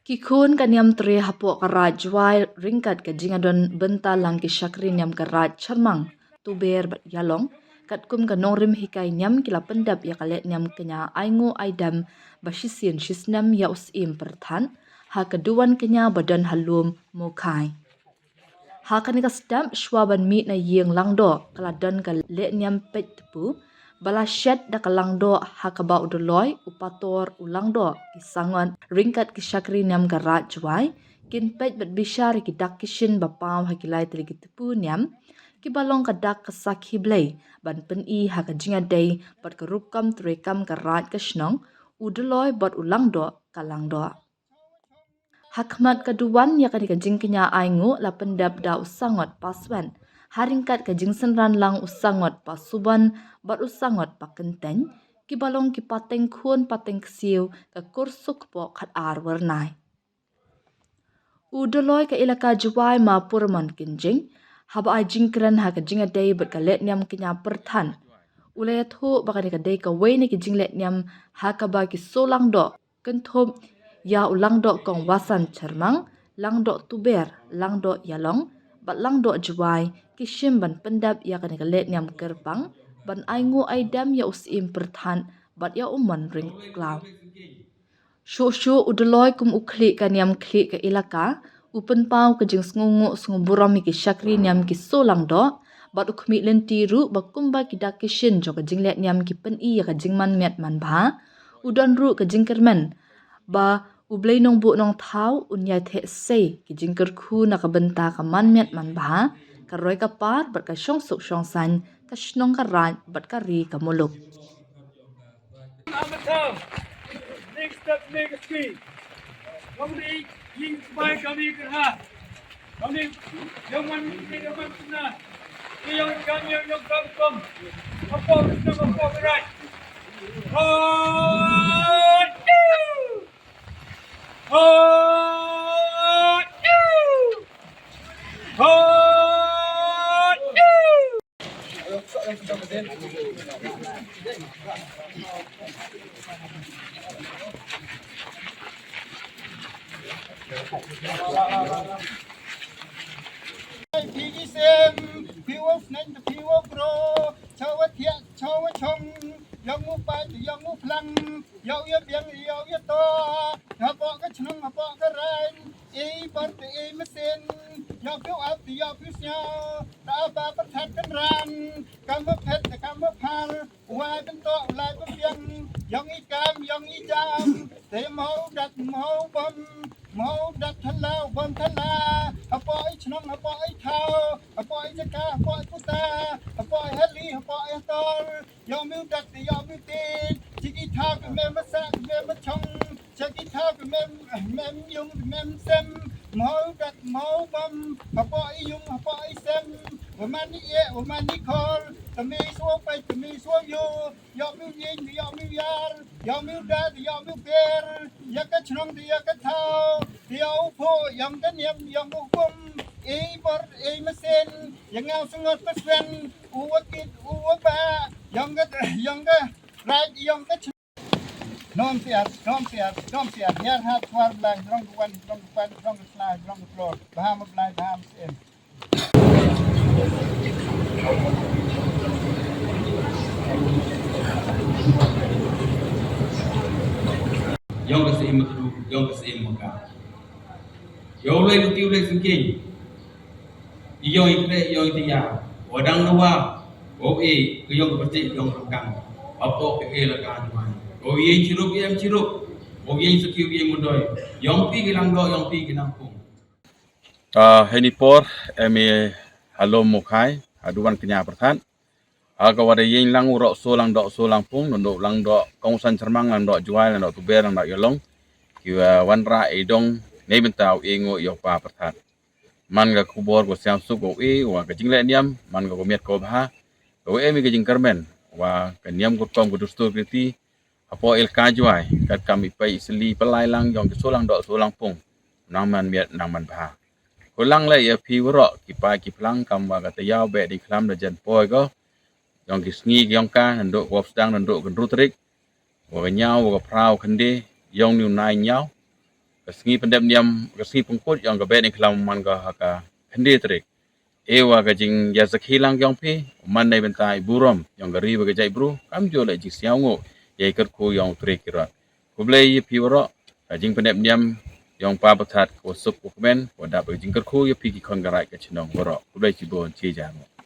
Kikun kaniam tre hapo karaj wai ringkat ka jingadon benta lang ki syakri niam karaj charmang tuber bat yalong kat kum ka nongrim hikai niam kila pendap ya kalet niam kenya aingu aidam bashisin shisnam ya usim perthan ha keduan kenya badan halum mukai. Ha kanika stamp shwaban mi na yeng langdo kaladon ka le niam pet tepu bala shed da kalangdo hakaba udoloy upator ulangdo kisangon ringkat kisyakri niam garat jwai kin pet bat bishar ki dak kishin bapaw hakilai tili tepu niam ki balong kadak kasak hiblay ban pen I haka jinga day bat karupkam trekam garat kashnong udoloy bat ulangdo kalangdo. Hakmat kaduan ya kanika jingkinya aingu la pendap da usangot paswan. Haringkat ka jingsenran lang usangot pasuban bat usangot pakenteng ki balong ki pateng khun pateng ksiu ka kursuk po khat ar warnai. Udoloy ka ilaka juwai ma purman kinjing haba ai jingkran ha ka jinga day bat ka let niam kinya perthan. Ulayat hu baka ni ka day ka wayne ki jinglet niam ha ka ba ki solang do kenthop ya ulang do kong wasan charmang lang do tuber lang do yalong bat lang do juwai kishim ban pendap ya ka ni ka let niam kerpang ban aingu aidam ya usim perthan bat ya umman ring klaw. Shu udoloy kum ukli ka niam kli ka ilaka upen pau ka jing sngungu snguburam ki syakri niam ki solang do bat ukmi lentiru bakumba ki dakishin jo ka jinglet niam ki pen I ya ka jingman met man ba udon ru ka jingkermen ba ublay nong bu nong thau unyai the sei ki jingker khu na ka benta ka man met man ba ka roy ka par bat ka shong suk shong san ka shnong ka raj bat ka ri ka muluk. Next up, make a screen. Kami yin bay kami kerha. Kami yang man ni yang man na. Yang kami yang kom. Apa kita apa berat. Hot. Hot. Hot. Piggy Sam, Pure Snake, Pure Pro, Chowa Tia, Chowa Chong, Young Mupai, Young Muplan, Yo Yang, Yo Yato, Hapoka Chung, Hapoka Rain, A Bart, A Messin, Yoku out the Yoku, Taba Patat and Ran, Kamba Pet, the Kamba Pal, Wagon Talk, Like a Young Ikam, Young Ijam, they mow that mow bomb. Mau dat thala bom thala apoi chnong apoi thao apoi jaka apoi puta apoi heli apoi tor yomu dat yomu te chiki thao ke mem sa mem chong chiki thao ke mem yung mem sem mau dat mau bom apoi yung apoi sem wamani e wamani kol tami so pai tami so yo yomu yin yomu yar yomu dat yomu ber yaka chnong yaka thao Tiao po yang kan yang hukum bar mesin yang ngau sungot peswen uwak ba yang right yang nom siat hier hat war blang drong kuan drong slide drong floor baham blang baham sen Yang kesim tu, yang kesim muka. Yang lain tu tiup lagi sengking. Yang ikut, yang tiap. Wadang dua, yang kepercik, yang lekang. Apa lekang tuan. Yang cirup. Yang sekiu yang mudoi. Yang pi kilang do, yang pi kilang pung. Henipor, emi halom mukai, aduan kenya pertan. Kawada yin lang urok solang pung nunduk lang dok kongsan cermang lang dok jual lang dok tuber lang dok yolong kiwa wanra edong nei bentau ingo yopa pertat man ga kubor go siam su go wa ka jingle niam man go miat ko bha go mi ga jing kermen wa ka niam go kom go dustur kriti apo el kajuai kat kami pai isli pelai lang yong ke solang dok solang pung nang man miat nang man bha ko lang le ya pi wro ki pa ki plang kam wa ka tayau be di klam da jan poi go yang kisngi yang ka nanduk wap sedang nanduk gendrutrik wa nyau wa prau khende yang niu nai nyau kesengi pendap niam kesengi pengkut yang ke ni kelam man ka haka hendi trik ewa ka jing ya sakhilang yong pi man nei bentai burom yang gari ba jai bru kam jo le ji siango ye ker ko yang trik kira ko ble ye pi woro jing pendap niam yang pa pathat ko sup ko men ko da ba jing ker ko ye pi ki kon garai ka chinong woro ko ble ji bon chi jang